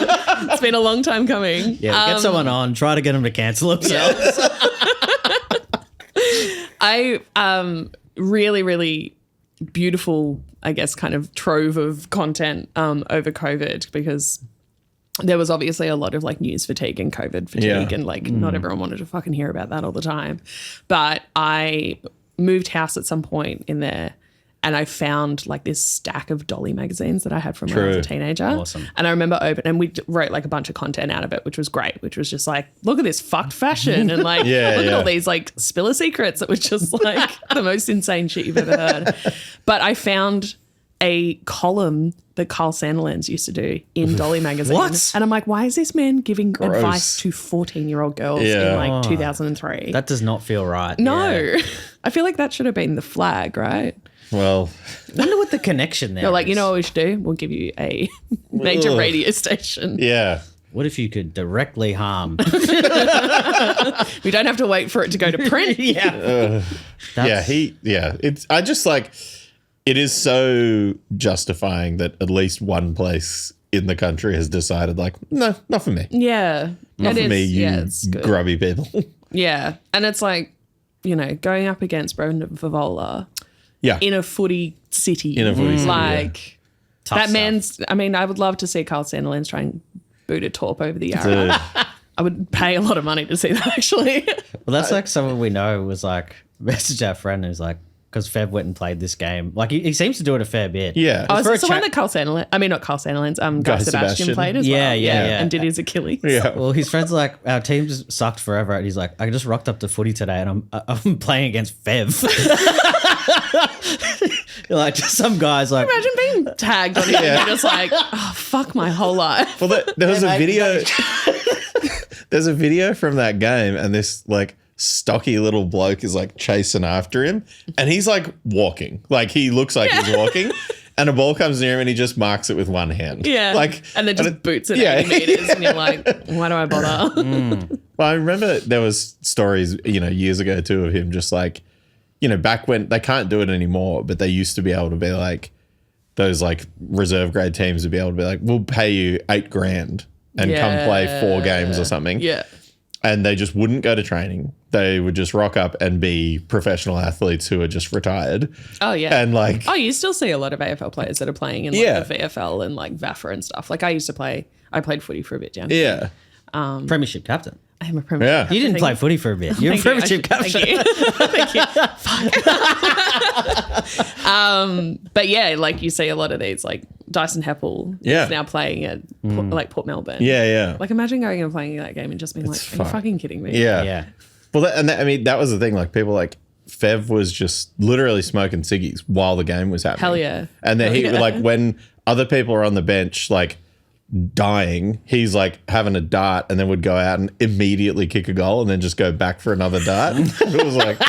It's been a long time coming. Yeah, get someone on. Try to get them to cancel themselves. I really, really beautiful, I guess, kind of trove of content over COVID, because there was obviously a lot of like news fatigue and COVID fatigue, and like not everyone wanted to fucking hear about that all the time. But I moved house at some point in there, and I found like this stack of Dolly magazines that I had from when I was a teenager. Awesome. And I remember and we wrote like a bunch of content out of it, which was great, which was just like, look at this fucked fashion and like, look at all these like spill of secrets. It was just like the most insane shit you've ever heard. But I found a column that Carl Sandilands used to do in Dolly magazine. What? And I'm like, why is this man giving advice to 14-year-old girls in like 2003? That does not feel right. No. Yeah. I feel like that should have been the flag, right? well, I wonder what the connection there They're like, is. you know what we should do? We'll give you a major Ugh. radio station. yeah. What if you could directly harm? We don't have to wait for it to go to print. Yeah. It's, I just like, it is so justifying that at least one place in the country has decided, like, no, not for me. Yeah. Not It for me, is. you Yeah, it's good. grubby people. Yeah. And it's like, you know, going up against Brendan Favola Yeah. in a footy city. In a footy city, Like, Tough that stuff. man's, I mean, I would love to see Carl Sandilands try and boot a torp over the Yarra. I would pay a lot of money to see that, actually. Well, that's like someone we know was like, message our friend who's like, because Fev went and played this game. Like, he seems to do it a fair bit. Yeah. Oh, is For this a the one chat- that Carl Sandilands, I mean, not Carl Sandilands, Guy Sebastian Sebastian. played as Yeah, well. yeah. And did his Achilles. Yeah. Well, his friend's like, our team just sucked forever. And he's like, I just rocked up to footy today and I'm playing against Fev. Like, just some guys like, Imagine being tagged on it and you're just like, oh, fuck my whole life. Well, there was a mate, video. There's a video from that game, and this like stocky little bloke is like chasing after him, and he's like walking, like he looks like he's walking, and a ball comes near him, and he just marks it with one hand. Yeah. like and then just boots it yeah. 80 meters and you're like, why do I bother? Well, I remember there was stories, years ago too, of him just like, back when they can't do it anymore, but they used to be able to be like, those like reserve grade teams would be able to be like, we'll pay you $8,000 and come play 4 games or something. Yeah. And they just wouldn't go to training. They would just rock up and be professional athletes who are just retired. Oh, yeah. And like, Oh, you still see a lot of AFL players that are playing in like the VFL and like VAFA and stuff. Like I played footy for a bit down here. yeah. Premiership captain. I am a premiership. Yeah. You didn't play footy for a bit. You're a premiership captain. Thank you. Thank you. Fuck. But yeah, like you see a lot of these, like Dyson Heppel is now playing at Port Melbourne. Yeah, yeah. Like imagine going and playing that game and just being like, are you fucking kidding me? Yeah. Yeah. Well, that was the thing. Like people like Fev was just literally smoking ciggies while the game was happening. Hell yeah. And then Hell yeah. like when other people are on the bench, like dying, he's like having a dart and then would go out and immediately kick a goal and then just go back for another dart. It was like,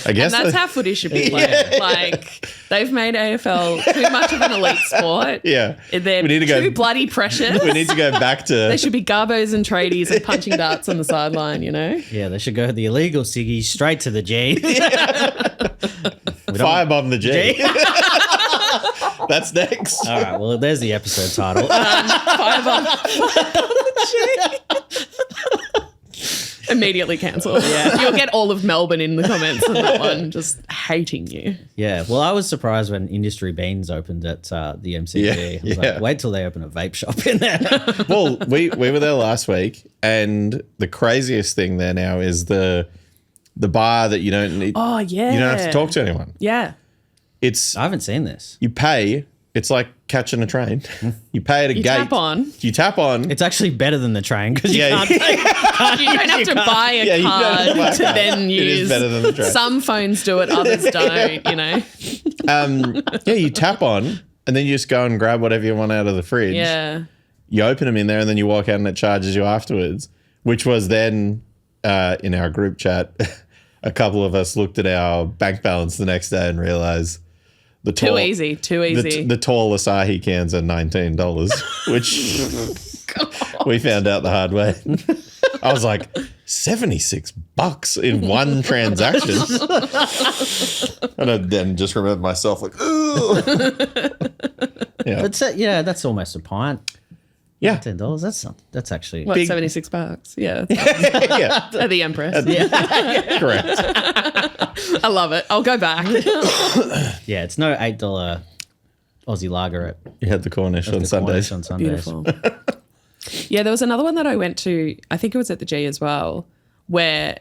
I guess And that's how footy should be played. Like they've made AFL too much of an elite sport. yeah. They're We need to too go. bloody precious. We need to go back to. They should be garbos and tradies and punching darts on the sideline, you know? Yeah, they should go the illegal ciggies straight to the G. Firebomb the G. That's next. All right, well, there's the episode title. Immediately cancelled. Yeah. You'll get all of Melbourne in the comments on that one, just hating you. Yeah, well, I was surprised when Industry Beans opened at the MCG. Yeah, I was yeah. like, wait till they open a vape shop in there. Well, we were there last week, and the craziest thing there now is the bar that you don't need. Oh, yeah. You don't have to talk to anyone. Yeah. It's I haven't seen this. you pay. It's like catching a train. You pay at a You gate. tap on. You tap on. It's actually better than the train because you Yeah. can't pay. You don't have to buy a Yeah, you don't have to card buy a to card. then It use. is better than the train. Some phones do it, others don't, you know? Yeah, you tap on, and then you just go and grab whatever you want out of the fridge. Yeah. You open them in there, and then you walk out, and it charges you afterwards. Which was then in our group chat, a couple of us looked at our bank balance the next day and realized too easy. The tall Asahi cans are $19, which We found out the hard way. I was like, $76 in one transaction. And I then just remembered myself like, ooh. Yeah. That's almost a pint. Yeah. $10. That's actually What, $76? Yeah. Yeah. At the Empress. Correct. I love it. I'll go back. yeah. It's no $8 Aussie lager at You had the Cornish on the Sundays. Cornish on Sundays. Beautiful. Yeah, there was another one that I went to, I think it was at the G as well, where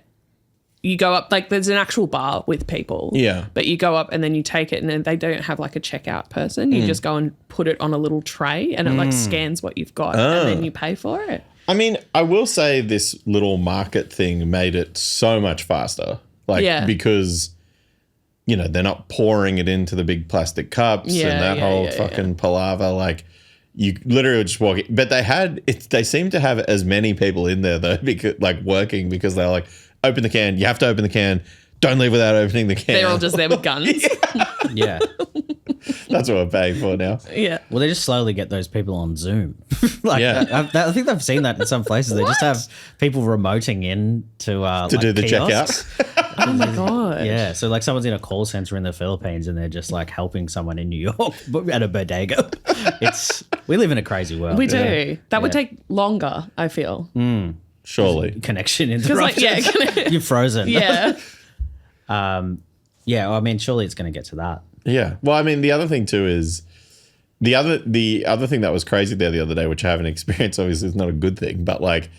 you go up, like there's an actual bar with people. Yeah. But you go up and then you take it and then they don't have like a checkout person. You just go and put it on a little tray and it like scans what you've got and then you pay for it. I mean, I will say this little market thing made it so much faster. Like, because, you know, they're not pouring it into the big plastic cups and that whole fucking palaver. Like, you literally just walk in. But they seem to have as many people in there, though, because, like, working because they're like, open the can. You have to open the can. Don't leave without opening the can. They're all just there with guns. Yeah. That's what we're paying for now. Yeah. Well, they just slowly get those people on Zoom. Like, Yeah. I think I've seen that in some places. They just have people remoting in to like do the kiosks. checkout. Oh my God. Yeah, so like someone's in a call center in the Philippines and they're just like helping someone in New York at a bodega. We live in a crazy world. We do. That would take longer, I feel. Surely. Connection Because like, interruptions. You're frozen. yeah. Yeah, well, I mean, surely it's going to get to that. Yeah. Well, I mean, the other thing too is the other thing that was crazy there the other day, which I haven't experienced, obviously it's not a good thing, but like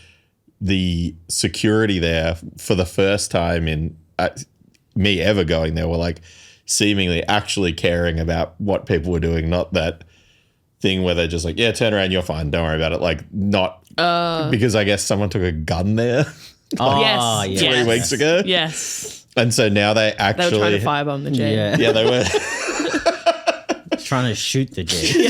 the security there for the first time in me ever going there were like seemingly actually caring about what people were doing, not that thing where they're just like, yeah, turn around, you're fine, don't worry about it. Like not because I guess someone took a gun there Yes. 3 weeks ago. Yes. And so now they They actually were trying to firebomb the G. Yeah. Yeah, they were. Trying to shoot the G.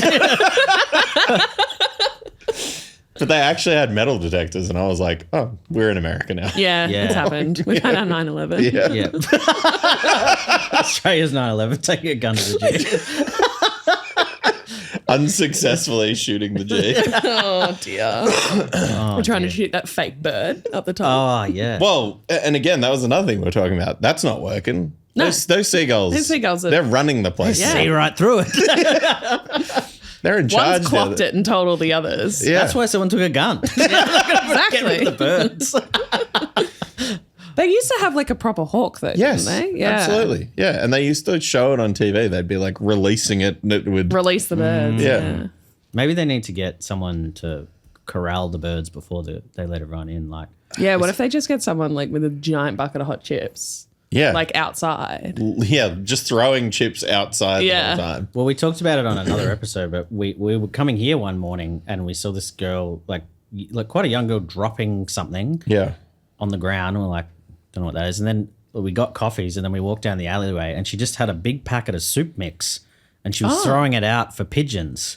But they actually had metal detectors, and I was like, oh, we're in America now. Yeah, Yeah. it's happened. We've had our 9/11. Yeah. Yeah. Australia's 9/11, taking a gun to the G. Unsuccessfully shooting the G. Oh, dear. We're trying to shoot that fake bird up the top. Oh, yeah. Well, and again, that was another thing we were talking about. That's not working. No. Those seagulls. Those seagulls are- they're running the place. Yeah. See right through it. They're in charge. One's clocked it and told all the others. Yeah. That's why someone took a gun. Exactly. The birds. They used to have like a proper hawk though, Yes. didn't they? Yeah. Absolutely. Yeah. And they used to show it on TV. They'd be like releasing it and it would. Release the birds. Yeah. Maybe they need to get someone to corral the birds before they let it run in. Like, Yeah, what if they just get someone like with a giant bucket of hot chips, Yeah. like outside? Yeah. Just throwing chips outside the Yeah. whole time. well, we talked about it on another episode, but we were coming here one morning and we saw this girl, like quite a young girl, dropping something Yeah. on the ground. And we're like, don't know what that is. And then we got coffees and then we walked down the alleyway and she just had a big packet of soup mix and she was throwing it out for pigeons,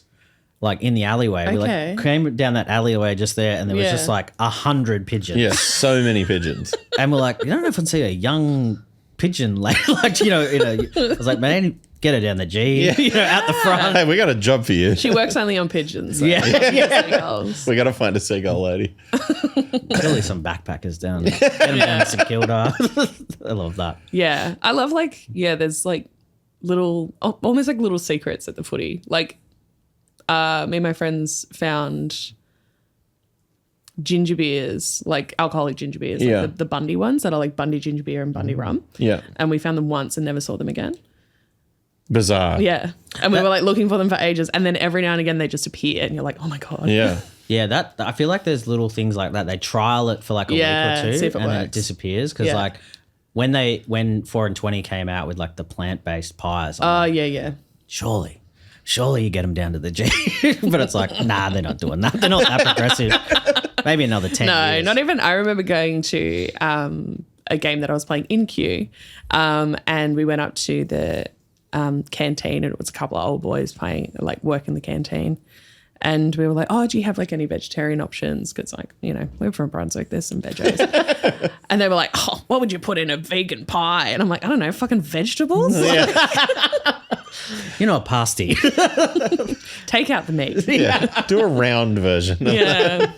like in the alleyway. We Okay. like came down that alleyway just there and there was Yeah. just like 100 pigeons. Yeah. So many pigeons. And we're like, you don't often see a young pigeon like I was like, man, get her down the G, out the front. Hey, we got a job for you. She works only on pigeons. So Yeah. seagulls. We got to find a seagull lady. Surely some backpackers down in St Kilda. I love that. Yeah. I love there's like little, almost like little secrets at the footy. Like me and my friends found ginger beers, like alcoholic ginger beers, Yeah. like the Bundy ones that are like Bundy ginger beer and Bundy rum. Yeah. And we found them once and never saw them again. Bizarre. Yeah. And we were like looking for them for ages. And then every now and again they just appear and you're like, oh my God. Yeah. Yeah, that I feel like there's little things like that. They trial it for like a week Yeah, or two see if it and then it works. disappears. Because Yeah. like when 4 and 20 came out with like the plant-based pies, I'm like, Yeah. surely you get them down to the G. But it's like, nah, they're not doing that. They're not that progressive. Maybe another 10 No, years. not even. I remember going to a game that I was playing in queue, and we went up to the canteen, and it was a couple of old boys playing, like working the canteen, and we were like, "Oh, do you have like any vegetarian options?" Because like we're from Brunswick, there's some veggies, and they were like, "Oh, what would you put in a vegan pie?" And I'm like, "I don't know, fucking vegetables." Yeah. You're not a pasty. Take out the meat. Yeah. Do a round version. Yeah.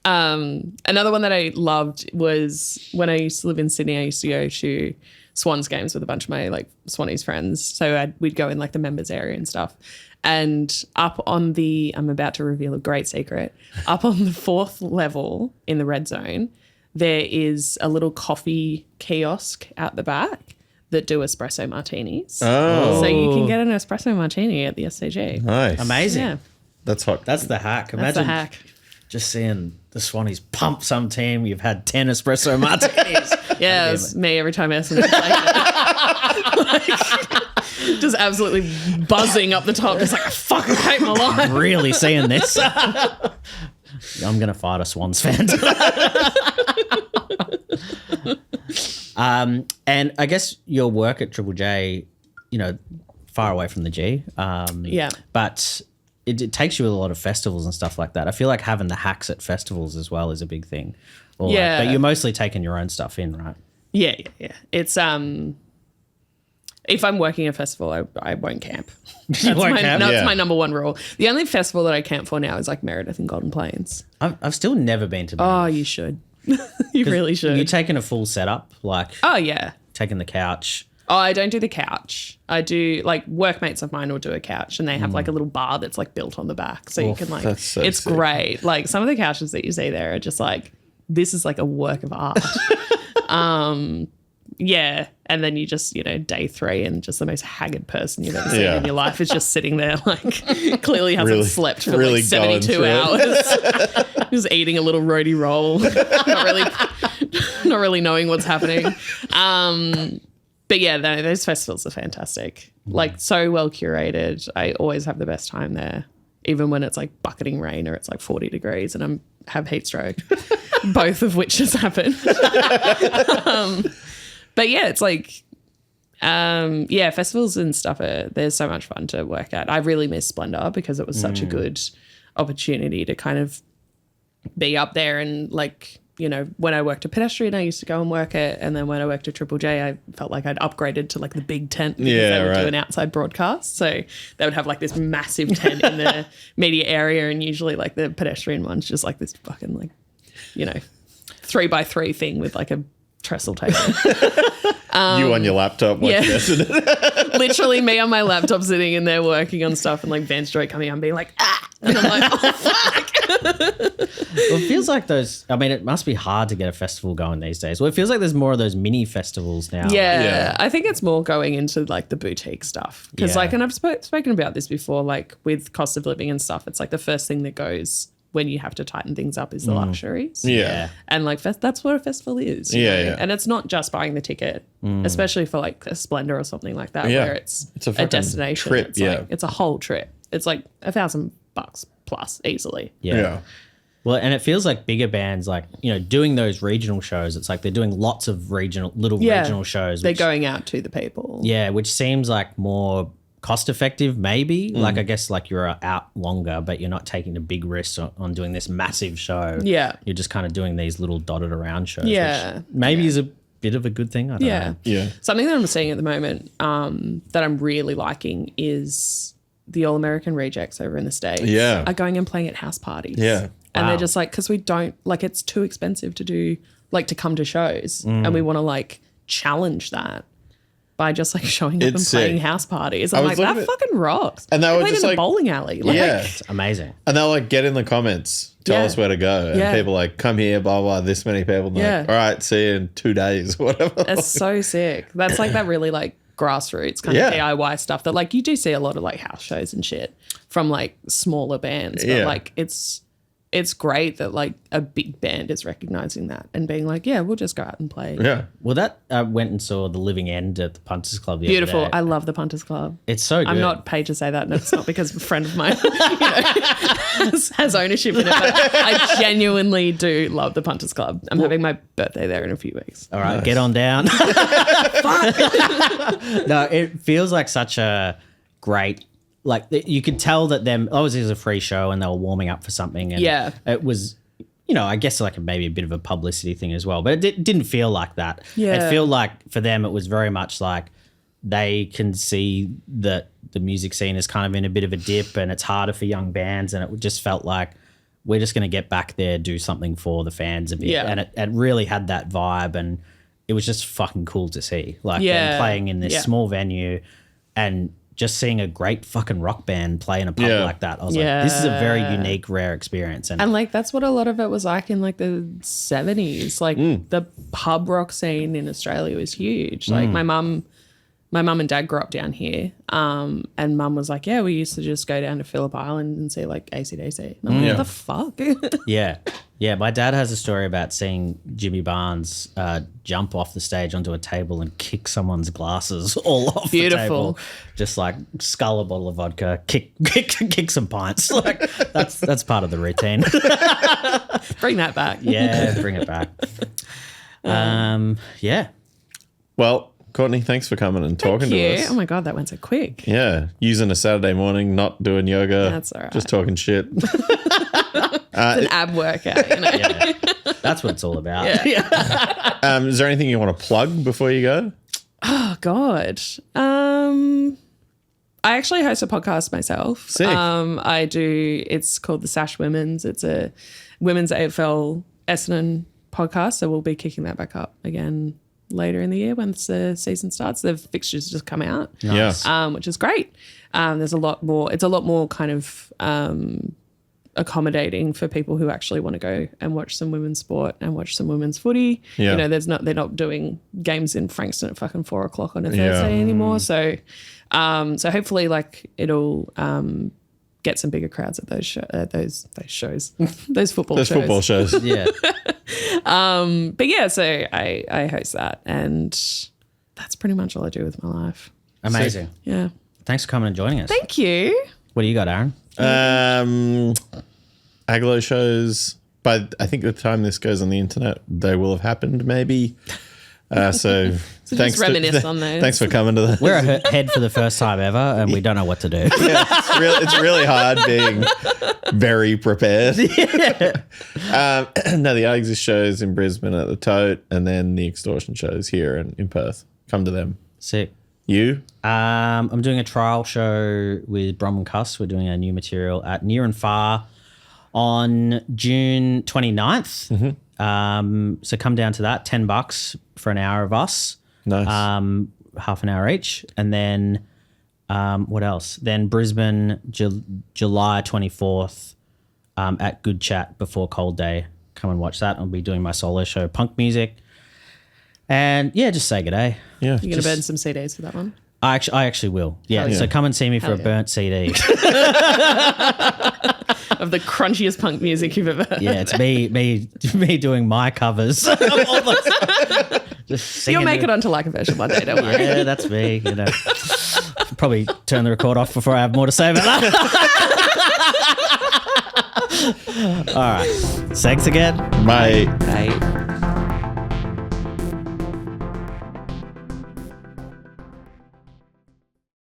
Another one that I loved was when I used to live in Sydney, I used to go to Swans games with a bunch of my like Swannies friends. So we'd go in like the members area and stuff. And up on I'm about to reveal a great secret, up on the 4th level in the red zone, there is a little coffee kiosk out the back that do espresso martinis. Oh. So you can get an espresso martini at the SCG. Nice. Amazing. Yeah, That's hot. That's the hack. that's the Imagine hack. just seeing the Swannies pump some team. You've had 10 espresso martinis. Yeah, it's me every time Essendon play. Just absolutely buzzing up the top. Just like, I fucking hate my life. Really seeing this. I'm going to fight a Swans fan. And I guess your work at Triple J, far away from the G. Yeah. But it takes you to a lot of festivals and stuff like that. I feel like having the hacks at festivals as well is a big thing. Yeah. But you're mostly taking your own stuff in, right? Yeah. It's if I'm working a festival, I won't camp. You won't camp? That's Yeah. my number one rule. The only festival that I camp for now is like Meredith and Golden Plains. I've still never been to Oh, you should. You really should. You taking a full setup, like Oh, yeah. taking the couch. Oh, I don't do the couch. I do like workmates of mine will do a couch and they have like a little bar that's like built on the back. So you can like, that's so it's sick. great. Like some of the couches that you see there are just like, this is like a work of art. Yeah. And then you just, day 3 and just the most haggard person you've ever seen Yeah. in your life is just sitting there like clearly hasn't Really- slept for really like 72 going hours. Just eating a little roadie roll. not really knowing what's happening. But yeah, those festivals are fantastic. Like so well curated. I always have the best time there. Even when it's like bucketing rain or it's like 40 degrees and have heat stroke. Both of which has happened. But yeah, it's like, festivals and stuff they're so much fun to work at. I really miss Splendor because it was such a good opportunity to kind of be up there and like, when I worked at Pedestrian, I used to go and work it. And then when I worked at Triple J, I felt like I'd upgraded to like the big tent because they would do an outside broadcast. So they would have like this massive tent in the media area. And usually like the Pedestrian one's just like this fucking like, 3x3 thing with like a trestle table. You on your laptop watching yeah. Literally me on my laptop sitting in there working on stuff and like Van Stroke coming out and being like, ah. And I'm like, oh, fuck. Well, it feels like it must be hard to get a festival going these days. Well, it feels like there's more of those mini festivals now. Yeah, I think it's more going into like the boutique stuff. Because Yeah. like, and I've spoken about this before, like with cost of living and stuff, it's like the first thing that goes when you have to tighten things up is the luxuries. Yeah. And like that's what a festival is. you Yeah, know? yeah. And it's not just buying the ticket, especially for like a Splendor or something like that, Yeah. where it's a a fucking destination. trip, It's yeah. like it's a whole trip. It's like $1,000 plus easily. Yeah. Well, and it feels like bigger bands, like, doing those regional shows, it's like they're doing lots of regional shows. They're which- going out to the people. Yeah, which seems like more cost effective, maybe. Like, I guess like you're out longer, but you're not taking a big risk on doing this massive show. Yeah. You're just kind of doing these little dotted around shows. Yeah. Which maybe is a bit of a good thing. I don't Yeah. know. Yeah. Something that I'm seeing at the moment that I'm really liking is the All American Rejects over in the States Yeah. are going and playing at house parties. Yeah. And Wow. they're just like, because we don't, like, it's too expensive to do, like, to come to shows. And we want to, like, challenge that by just, like, showing up It's and playing sick. house parties. I'm was like, that looking at- fucking rocks. And they They're were playing just in a like- bowling alley. Like, Yeah. It's amazing. And they'll like get in the comments, tell Yeah. us where to go. And Yeah. people like, come here, blah, blah, this many people. And Yeah. like, all right, see you in 2 days, whatever. That's so sick. That's like that really like grassroots kind Yeah. of DIY stuff that like you do see a lot of like house shows and shit from like smaller bands. But Yeah. like it's great that like a big band is recognizing that and being like, yeah, we'll just go out and play. Yeah. Well, that went and saw The Living End at the Punters Club the Beautiful. other day. I love the Punters Club. It's so good. I'm not paid to say that, and it's not because a friend of mine has ownership in it. But I genuinely do love the Punters Club. I'm having my birthday there in a few weeks. All right, get on down. No, it feels like such a great, like you could tell that obviously it was a free show and they were warming up for something. And Yeah. it was, I guess like maybe a bit of a publicity thing as well, but it didn't feel like that. Yeah. It felt like for them, it was very much like, they can see that the music scene is kind of in a bit of a dip and it's harder for young bands, and it just felt like we're just going to get back there, do something for the fans a bit. Yeah. And it really had that vibe, and it was just fucking cool to see. Like Yeah. them playing in this Yeah. small venue and just seeing a great fucking rock band play in a pub Yeah. like that. I was like, this is a very unique, rare experience. And like that's what a lot of it was like in like the 70s. Like the pub rock scene in Australia was huge. Like my mum and dad grew up down here. And mum was like, yeah, we used to just go down to Phillip Island and see like AC/DC. And I'm like, what the fuck? Yeah. Yeah. My dad has a story about seeing Jimmy Barnes jump off the stage onto a table and kick someone's glasses all off the Beautiful. table. Just like scull a bottle of vodka, kick some pints. Like that's part of the routine. Bring that back. Yeah, bring it back. Yeah. Well, Courtney, thanks for coming and talking to us. Oh my God, that went so quick. Yeah, using a Saturday morning, not doing yoga. That's all right. Just talking shit. It's an ab workout, you know. Yeah. That's what it's all about. Is there anything you want to plug before you go? Oh God. I actually host a podcast myself. Sick. I do. It's called the Sash Women's. It's a women's AFL Essendon podcast. So we'll be kicking that back up again later in the year once the season starts. The fixtures just come out, which is great. There's a lot more. It's a lot more kind of accommodating for people who actually want to go and watch some women's sport and watch some women's footy. Yeah. You know, they're not doing games in Frankston at fucking 4:00 on a Thursday anymore. So, so hopefully, like it'll get some bigger crowds at those shows, those football shows. Football shows. Yeah. But yeah, so I host that, and that's pretty much all I do with my life. Amazing. Yeah. Thanks for coming and joining us. Thank you. What do you got, Aaron? Aglo shows, but I think the time this goes on the internet, they will have happened maybe. So thanks. just reminisce on those. Thanks for coming to the. We're ahead for the first time ever, and we don't know what to do. It's really hard being very prepared. No, the Alexis shows in Brisbane at the Tote, and then the Extortion shows here in Perth. Come to them. Sick. You? I'm doing a trial show with Brom and Cuss. We're doing our new material at Near and Far on June 29th. So come down to that, $10 for an hour of us. Nice. Half an hour each. And then what else? Then Brisbane, July 24th at Good Chat before Cold Day. Come and watch that. I'll be doing my solo show, Punk Music. And yeah, just say good day. Yeah. You're going to burn some CDs for that one? I actually will. Yeah. Hell yeah. So come and see me for Hell a yeah. burnt CD. Of the crunchiest punk music you've ever heard. Yeah, it's me doing my covers. Just singing. You'll make it onto like a version one day, don't worry. Yeah, that's me. You know, probably turn the record off before I have more to say about that. All right, thanks again. Bye. Bye.